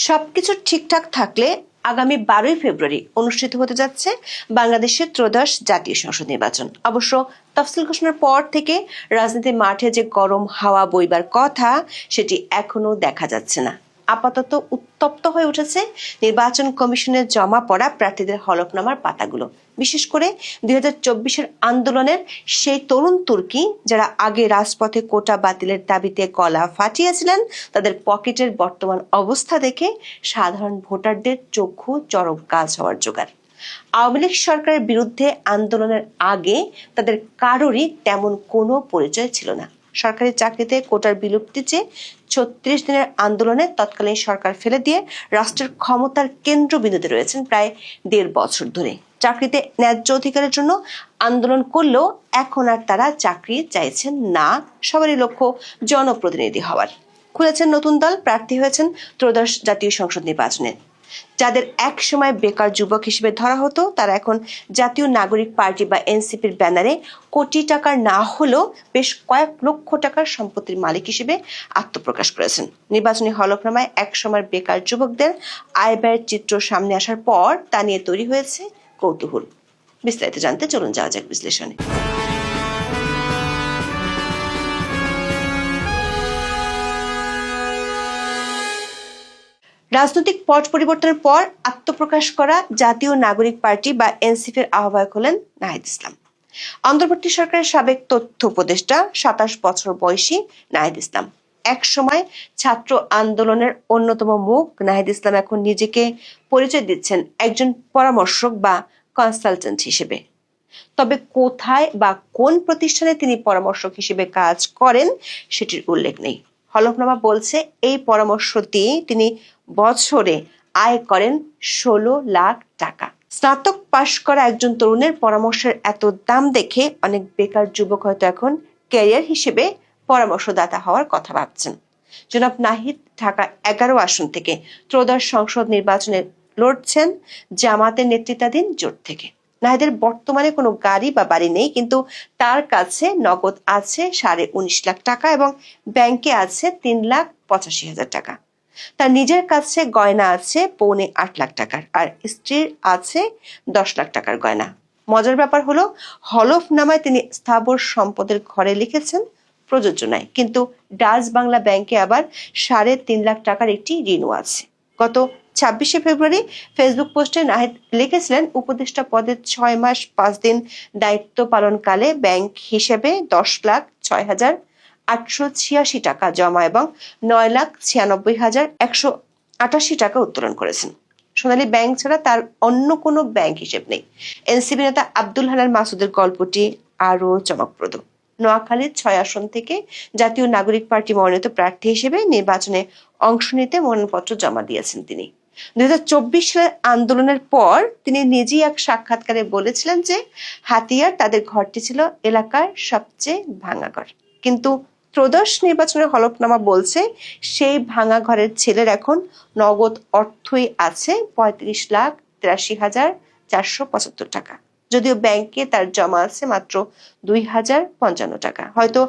সবকিছু ঠিকঠাক থাকলে আগামী 12ই ফেব্রুয়ারি অনুষ্ঠিত হতে যাচ্ছে বাংলাদেশের ত্রয়োদশ জাতীয় সংসদ নির্বাচন। অবশ্য তফসিল ঘোষণার পর থেকে রাজনীতির মাঠে যে গরম হাওয়া বইবার কথা সেটি এখনো দেখা যাচ্ছে না। আপাতত উত্তপ্ত হয়ে উঠেছে নির্বাচন কমিশনের জমা পড়া প্রার্থীদের হলফনামার পাতাগুলো। বিশেষ করে 2024-এর আন্দোলনের সেই তরুণ তুর্কি যারা আগে রাজপথে কোটা বাতিলের দাবিতে গলা ফাটিয়েছিলেন, তাদের পকেটের বর্তমান অবস্থা দেখে সাধারণ ভোটারদের চক্ষু চরম কাজ হওয়ার জোগাড়। আওয়ামী লীগ সরকারের বিরুদ্ধে আন্দোলনের আগে তাদের কারোরই তেমন কোনো পরিচয় ছিল না। সরকারি চাকরিতে কোটার বিলুপ্তি চেয়ে 36 দিনের আন্দোলনে তৎকালীন সরকার ফেলে দিয়ে রাষ্ট্রের ক্ষমতার কেন্দ্রবিন্দুতে রয়েছেন প্রায় 1.5 বছর ধরে। চাকরিতে ন্যায্য অধিকারের জন্য আন্দোলন করলেও এখন আর তারা চাকরি চাইছেন না, সবারই লক্ষ্য জনপ্রতিনিধি হওয়ার। খুলেছেন নতুন দল, প্রার্থী হয়েছেন ত্রয়োদশ জাতীয় সংসদ নির্বাচনে। যাদের এক সময় বেকার যুবক হিসেবে ধরা হতো তারা এখন জাতীয় নাগরিক পার্টি বা এনসিপির ব্যানারে কোটি টাকার না হলেও বেশ কয়েক লক্ষ টাকার সম্পত্তির মালিক হিসেবে আত্মপ্রকাশ করেছেন। নির্বাচনী হলফনামায় এক সময় বেকার যুবকদের আয় ব্যয়ের চিত্র সামনে আসার পর তা নিয়ে তৈরি হয়েছে কৌতূহল। বিস্তারিত জানতে চলুন যাওয়া যাক বিশ্লেষণে। রাজনৈতিক পট পরিবর্তনের পর আত্মপ্রকাশ করা জাতীয় নাগরিক পার্টি বা এনসিপির আহ্বায়ক হলেন নাহিদ ইসলাম। অন্তর্বর্তী সরকারের সাবেক তথ্য উপদেষ্টা 27 বছর বয়সী নাহিদ ইসলাম। এক সময় ছাত্র আন্দোলনের অন্যতম মুখ নাহিদ ইসলাম এখন নিজেকে পরিচয় দিচ্ছেন একজন পরামর্শক বা কনসালটেন্ট হিসেবে। তবে কোথায় বা কোন প্রতিষ্ঠানে তিনি পরামর্শক হিসেবে কাজ করেন সেটির উল্লেখ নেই। হলফনামা বলছে এই পরামর্শ দিয়ে তিনি বছরে আয় করেন 16 লাখ টাকা। স্নাতক পাশ করা একজন তরুণের পরামর্শের এত দাম দেখে অনেক বেকার যুবক হয়তো এখন ক্যারিয়ার হিসেবে পরামর্শদাতা হওয়ার কথা ভাবছেন। জনাব নাহিদ ঢাকা 11 আসন থেকে ত্রয়োদশ সংসদ নির্বাচনে লড়ছেন জামাতের নেতৃত্বাধীন জোট থেকে। নাহিদের বর্তমানে কোনো গাড়ি বা বাড়ি নেই, কিন্তু তার কাছে নগদ আছে 19.5 লাখ টাকা এবং ব্যাংকে আছে 3,85,000 টাকা। তার নিজের কাছে গয়না আছে 7.25 লাখ টাকার, আর স্ত্রীর আছে 10 লাখ টাকার গয়না। মজার ব্যাপার হলো হলফনামায় তিনি স্থাবর সম্পদের ঘরে লিখেছেন প্রযোজনায়, কিন্তু ডাচ বাংলা ব্যাংকে আবার 3.5 লাখ টাকার একটি ঋণও আছে। গত 26 ফেব্রুয়ারি ফেসবুক পোস্টে নাহিদ লিখেছিলেন, উপদেষ্টা পদে 6 মাস 5 দিন দায়িত্ব পালনকালে ব্যাংক হিসেবে 10,06,886 টাকা জমা এবং 9,96,188 টাকা উত্তোলন করেছেন। সোনালী ব্যাংক ছাড়া তার অন্য কোনো ব্যাংক হিসেব নেই। এনসিপি নেতা আব্দুল হান্নান মাসুদের গল্পটি আরো চমকপ্রদ। নোয়াখালীর 6 আসন থেকে জাতীয় নাগরিক পার্টি মনোনীত প্রার্থী হিসেবে নির্বাচনে অংশ নিতে মনোনয়নপত্র জমা দিয়েছেন তিনি। 2024 সালের আন্দোলনের পর তিনি নিজেই এক সাক্ষাৎকারে বলেছিলেন যে হাতিয়ার তাদের ঘরটি ছিল এলাকার সবচেয়ে ভাঙা ঘর। কিন্তু ত্রয়োদশ নির্বাচনের হলফনামা বলছে সেই ভাঙা ঘরের ছেলের এখন নগদ অর্থই আছে 35,83,475 টাকা। যদিও ব্যাংকে তার জমা আছে মাত্র 2,055 টাকা। হয়তো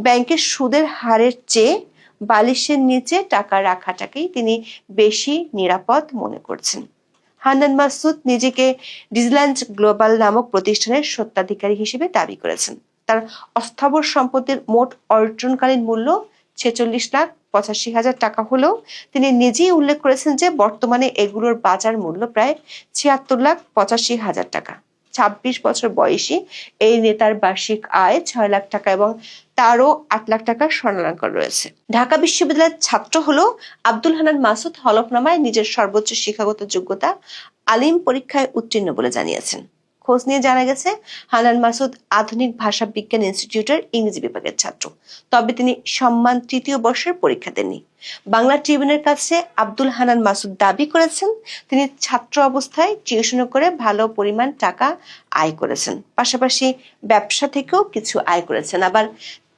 ব্যাংকের সুদের হারের চেয়ে বালিশের নিচে টাকা রাখাটাকেই তিনি বেশি নিরাপদ মনে করছেন। হান্নান মাসুদ নিজেকে ডিজল্যান্ড গ্লোবাল নামক প্রতিষ্ঠানের স্বত্বাধিকারী হিসেবে দাবি করেছেন। তার অস্থাবর সম্পত্তির মোট অর্জনকালীন মূল্য 46,85,000 টাকা হলেও তিনি নিজেই উল্লেখ করেছেন যে বর্তমানে এগুলোর বাজার মূল্য প্রায় 76,85,000 টাকা। 26 বছর বয়সী এই নেতার বার্ষিক আয় 6 লাখ টাকা এবং তারও 8 লাখ টাকার স্বর্ণালঙ্কার রয়েছে। ঢাকা বিশ্ববিদ্যালয়ের ছাত্র হলেও আব্দুল হান্নান মাসুদ হলফনামায় নিজের সর্বোচ্চ শিক্ষাগত যোগ্যতা আলিম পরীক্ষায় উত্তীর্ণ বলে জানিয়েছেন। খোঁজ নিয়ে জানা গেছে হান্নান মাসুদ আধুনিক ভাষা বিজ্ঞান ইনস্টিটিউটের ইংরেজি বিভাগের ছাত্র, তবে তিনি সম্মান 3য় বর্ষের পরীক্ষা দেননি। বাংলা ট্রিবিউনের কাছে আব্দুল হান্নান মাসুদ দাবি করেছেন তিনি ছাত্র অবস্থায় টিউশন করে ভালো পরিমাণ টাকা আয় করেছেন, পাশাপাশি ব্যবসা থেকেও কিছু আয় করেছেন। আবার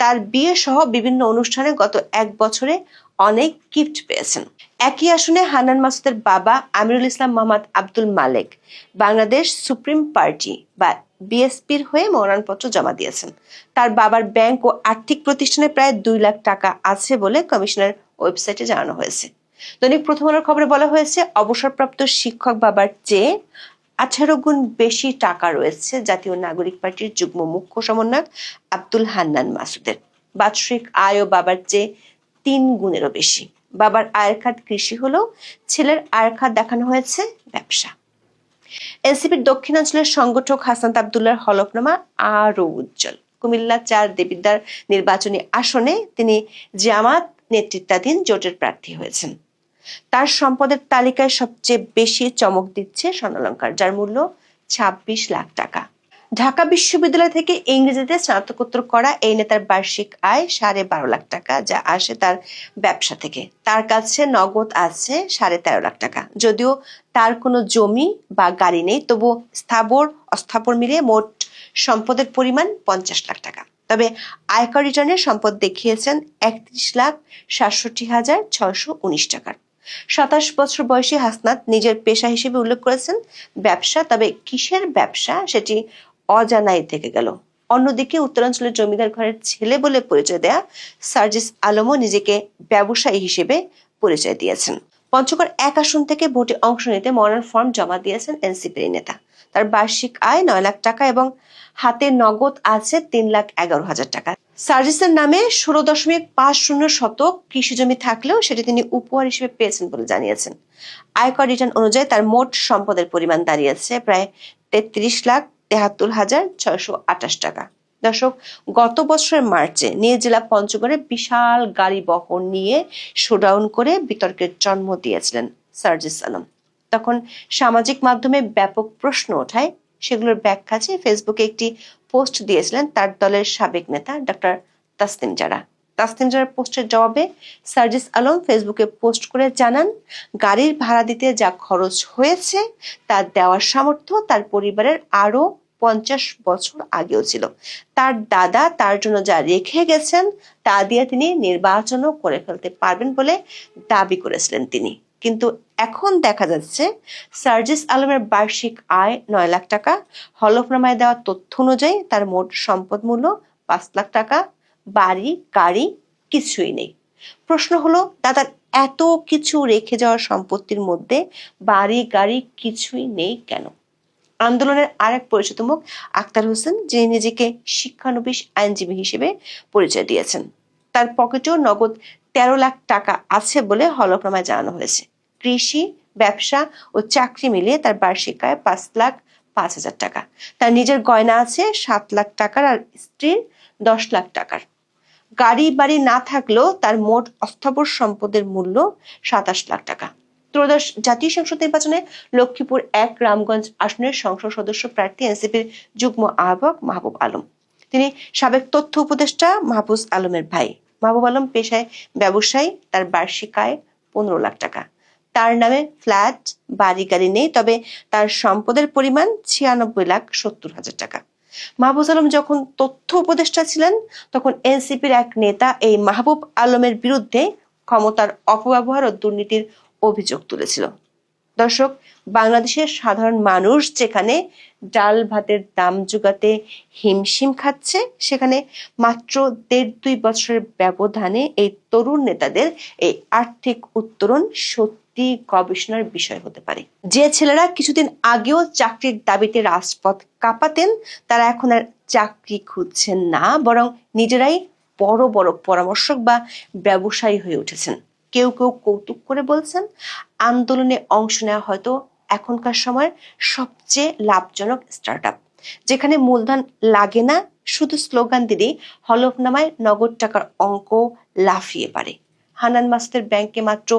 তার বিয়ে সহ বিভিন্ন অনুষ্ঠানে গত 1 বছরে অনেক গিফট পেয়েছেন। একই আসনে হান্নান মাসুদের বাবা আমিরুল ইসলাম মোহাম্মদ আব্দুল মালেক বাংলাদেশ সুপ্রিম পার্টি বা বিএসপির হয়ে মনোনয়নপত্র জমা দিয়েছেন। তার বাবার ব্যাংক ও আর্থিক প্রতিষ্ঠানে প্রায় 2 লাখ টাকা আছে বলে কমিশনের ওয়েবসাইটে জানানো হয়েছে। দৈনিক প্রথম আলোর খবরে বলা হয়েছে, অবসরপ্রাপ্ত শিক্ষক বাবার চেয়ে 18 গুণ বেশি টাকা রয়েছে জাতীয় নাগরিক পার্টির যুগ্ম মুখ্য সমন্বয়ক আব্দুল হান্নান মাসুদের। বাৎসরিক আয়ও বাবার চেয়ে 3 গুণেরও বেশি। বাবার আয়ের খাত কৃষি হলেও ছেলের আয়ের খাত দেখানো হয়েছে ব্যবসা। এনসিপির দক্ষিণাঞ্চলের সংগঠক হাসনাত আব্দুল্লাহর হলফনামা আরও উজ্জ্বল। কুমিল্লা 4 দেবিদ্বার নির্বাচনী আসনে তিনি জামাত নেতৃত্বাধীন জোটের প্রার্থী হয়েছেন। তার সম্পদের তালিকায় সবচেয়ে বেশি চমক দিচ্ছে স্বর্ণালংকার, যার মূল্য 26 লাখ টাকা। ঢাকা বিশ্ববিদ্যালয় থেকে ইংরেজিতে স্নাতকোত্তর করা এই নেতার বার্ষিক আয় 12.5 লাখ টাকা, যা আসে তার ব্যবসা থেকে। তার কাছে নগদ আছে 13.5 লাখ টাকা। যদিও তার কোনো জমি বা গাড়ি নেই, তবু স্থাবর অস্থাবর মিলিয়ে মোট সম্পদের পরিমাণ 50 লাখ টাকা। তবে আয়কর রিটার্নে সম্পদ দেখিয়েছেন 31,67,619 টাকার। 27 বছর বয়সী হাসনাত নিজের পেশা হিসেবে উল্লেখ করেছেন ব্যবসা, তবে কিসের ব্যবসা সেটি অজানাই থেকে গেল। অন্যদিকে উত্তরাঞ্চলের জমিদার ঘরের ছেলে বলে পরিচয় দেয়া সার্জিস আলমও নিজেকে ব্যবসায়ী হিসেবে পরিচয় দিয়েছেন। পঞ্চগড় 1 আসন থেকে ভোটে অংশ নিতে মনোনয়ন ফর্ম জমা দিয়েছেন এনসিপির নেতা। তার বার্ষিক আয় 9 লাখ টাকা এবং হাতে নগদ আছে 3,11,000 টাকা। সার্জিসের নামে 16.50 শতক কৃষি জমি থাকলেও সেটি তিনি উপহার হিসেবে পেয়েছেন বলে জানিয়েছেন। আয়কর রিটার্ন অনুযায়ী তার মোট সম্পদের পরিমাণ দাঁড়িয়েছে প্রায় 33,73,628 টাকা। দর্শক, গত বছরের মার্চে নিজ জেলা পঞ্চগড়ে বিশাল গাড়ি বহর নিয়ে শোডাউন করে বিতর্কের জন্ম দিয়েছিলেন সার্জিস আলম। তখন সামাজিক মাধ্যমে ব্যাপক প্রশ্ন ওঠায়। সেগুলোর ব্যাখ্যা চেয়ে ফেসবুকে একটি পোস্ট দিয়েছিলেন তার দলের সাবেক নেতা ডক্টর তাসনিম জারা। তাসনিম জারার পোস্টের জবাবে সার্জিস আলম ফেসবুকে পোস্ট করে জানান, গাড়ির ভাড়া দিতে যা খরচ হয়েছে তা দেওয়ার সামর্থ্য তার পরিবারের আরো 50 বছর আগেও ছিল। তার দাদা তার জন্য যা রেখে গেছেন তা দিয়ে তিনি নির্বাচনও করে ফেলতে পারবেন বলে দাবি করেছিলেন তিনি। কিন্তু এখন দেখা যাচ্ছে সার্জিস আলমের বার্ষিক আয় 9 লাখ টাকা। হলফনামায় দেওয়া তথ্য অনুযায়ী তার মোট সম্পদ মূল্য 5 লাখ টাকা। বাড়ি গাড়ি কিছুই নেই। প্রশ্ন হলো, দাদার এত কিছু রেখে যাওয়ার সম্পত্তির মধ্যে বাড়ি গাড়ি কিছুই নেই কেন? আন্দোলনের আরেক পরিচিত মুখ আক্তার হোসেন, যিনি নিজেকে শিক্ষানবিশ আইনজীবী হিসেবে পরিচয় দিয়েছেন, তার পকেটেও নগদ 13 লাখ টাকা আছে বলে হলফনামায় জানানো হয়েছে। কৃষি, ব্যবসা ও চাকরি মিলিয়ে তার বার্ষিক আয় 5,05,000 টাকা। তার নিজের গয়না আছে 7 লাখ টাকার আর স্ত্রীর 10 লাখ টাকার। গাড়ি বাড়ি না থাকলেও তার মোট অস্থাবর সম্পদের মূল্য 27 লাখ টাকা। ত্রয়োদশ জাতীয় সংসদ নির্বাচনে লক্ষ্মীপুর 1 রামগঞ্জ আসনের সংসদ সদস্য প্রার্থী এনসিপির যুগ্ম আহ্বায়ক মাহবুব আলম। তিনি সাবেক তথ্য উপদেষ্টা মাহফুজ আলমের ভাই। মাহবুব আলম পেশায় ব্যবসায়ী। তার বার্ষিক আয় 15 লাখ টাকা। তার নামে ফ্ল্যাট, বাড়ি গাড়ি নেই, তবে তার সম্পদের পরিমাণ 96,70,000 টাকা। মাহবুব আলম যখন তথ্য উপদেষ্টা ছিলেন তখন এনসিপির এক নেতা এই মাহবুব আলমের বিরুদ্ধে ক্ষমতার অপব্যবহার ও দুর্নীতির অভিযোগ তুলেছিল। দর্শক, বাংলাদেশের সাধারণ মানুষ যেখানে ডাল ভাতের দাম জোগাতে হিমশিম খাচ্ছে, সেখানে মাত্র 1.5-2 বছরের ব্যবধানে এই তরুণ নেতাদের এই আর্থিক উত্তরণ সত্যি গবেষণার বিষয় হতে পারে। যে ছেলেরা কিছুদিন আগেও চাকরির দাবিতে রাজপথ কাঁপাতেন, তারা এখন আর চাকরি খুঁজছেন না, বরং নিজেরাই বড় বড় পরামর্শক বা ব্যবসায়ী হয়ে উঠেছেন। কেউ কেউ কৌতুক করে বলছেন, আন্দোলনে অংশ নেওয়া হয়তো এখনকার সময়ের সবচেয়ে লাভজনক স্টার্টআপ, যেখানে মূলধন লাগে না, শুধু স্লোগান দিলেই হলফনামায় নগদ টাকার অঙ্ক লাফিয়ে পারে। হান্নান মাসুদের ব্যাংকে মাত্র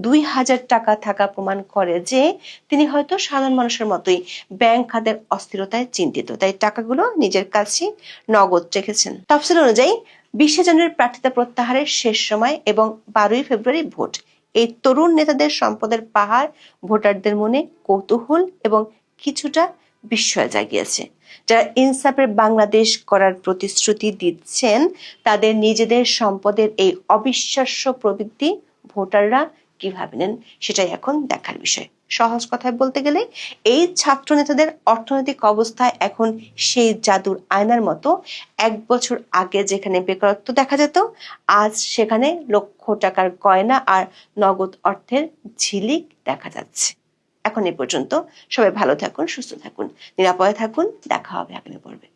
2,000 টাকা থাকা প্রমাণ করে যে তিনি হয়তো সাধারণ মানুষের মতোই ব্যাংক খাতের অস্থিরতায় চিন্তিত, তাই টাকাগুলো নিজের কাছে নগদ রেখেছেন। তফসিল অনুযায়ী 20 জানুয়ারি প্রার্থিতা প্রত্যাহারের শেষ সময় এবং 12 ফেব্রুয়ারি ভোট। এই তরুণ নেতাদের সম্পদের পাহাড় ভোটারদের মনে কৌতূহল এবং কিছুটা বিস্ময় জাগিয়েছে। যারা ইনসাফের বাংলাদেশ করার প্রতিশ্রুতি দিচ্ছেন, তাদের নিজেদের সম্পদের এই অবিশ্বাস্য প্রবৃদ্ধি ভোটাররা কিভাবে নেন সেটাই এখন দেখার বিষয়। সহজ কথায় বলতে গেলে এই ছাত্র নেতাদের অর্থনৈতিক অবস্থায় এখন সেই জাদুর আয়নার মতো। 1 বছর আগে যেখানে বেকারত্ব দেখা যেত, আজ সেখানে লক্ষ টাকার গয়না আর নগদ অর্থের ঝিলিক দেখা যাচ্ছে। এখন এ পর্যন্ত। সবাই ভালো থাকুন, সুস্থ থাকুন, নিরাপদে থাকুন। দেখা হবে আগামী পর্বে।